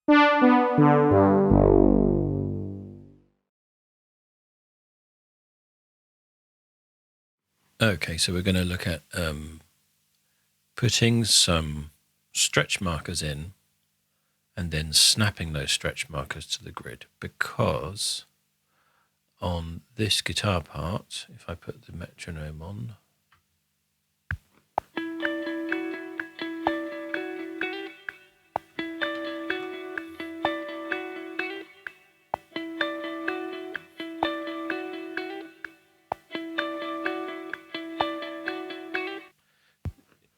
Okay, so we're going to look at putting some stretch markers in and then snapping those stretch markers to the grid, because on this guitar part, if I put the metronome on,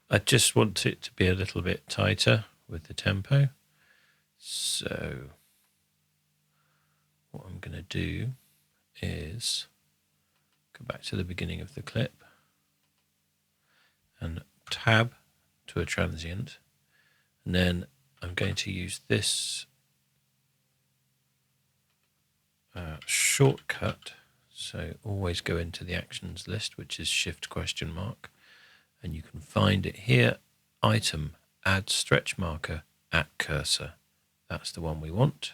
I just want it to be a little bit tighter with the tempo. So what I'm going to do is go back to the beginning of the clip and tab to a transient, and then I'm going to use this shortcut. So always go into the actions list, which is Shift ? And you can find it here, item, add stretch marker at cursor. That's the one we want.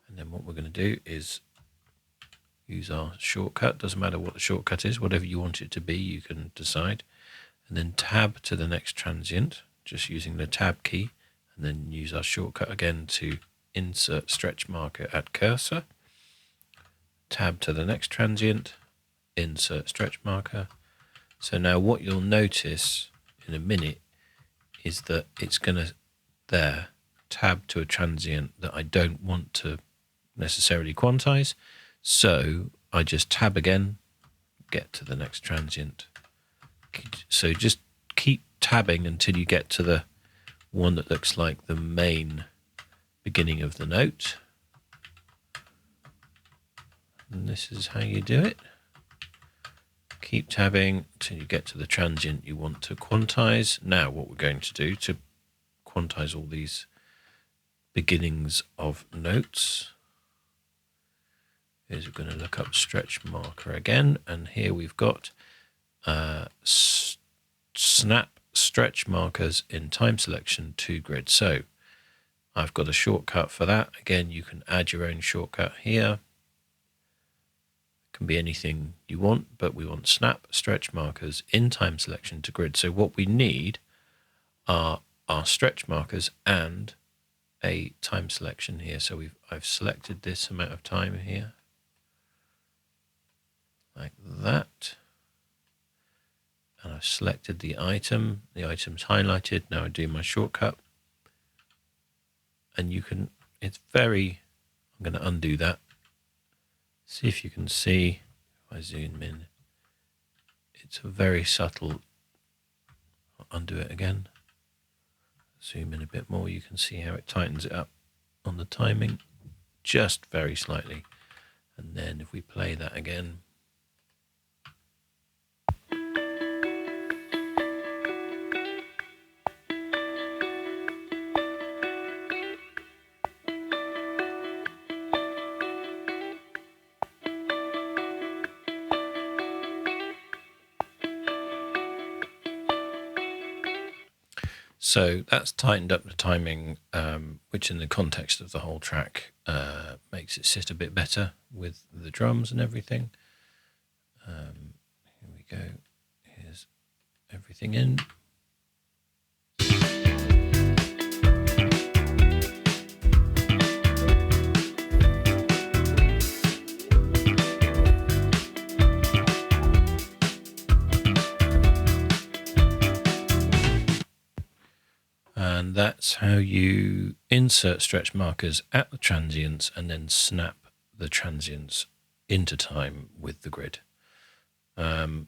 And then what we're going to do is use our shortcut. Doesn't matter what the shortcut is, whatever you want it to be, you can decide. And then tab to the next transient, just using the tab key, and then use our shortcut again to insert stretch marker at cursor. Tab to the next transient, insert stretch marker. So now what you'll notice in a minute is that it's going to there tab to a transient that I don't want to necessarily quantize. So I just tab again, get to the next transient. So just keep tabbing until you get to the one that looks like the main beginning of the note. And this is how you do it. Keep tabbing until you get to the transient you want to quantize. Now what we're going to do to quantize all these beginnings of notes is we're going to look up stretch marker again, and here we've got snap stretch markers in time selection to grid. So I've got a shortcut for that. Again, you can add your own shortcut here. Can be anything you want, but we want snap stretch markers in time selection to grid. So what we need are our stretch markers and a time selection here. So I've selected this amount of time here, like that, and I've selected the item. The item's highlighted. Now I do my shortcut, and you can. It's very. I'm going to undo that. See if you can see, if I zoom in, it's a very subtle, I'll undo it again, zoom in a bit more, you can see how it tightens it up on the timing, just very slightly. And then if we play that again, so that's tightened up the timing, which in the context of the whole track makes it sit a bit better with the drums and everything. Here we go. Here's everything in. And that's how you insert stretch markers at the transients and then snap the transients into time with the grid. That's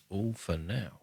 all for now.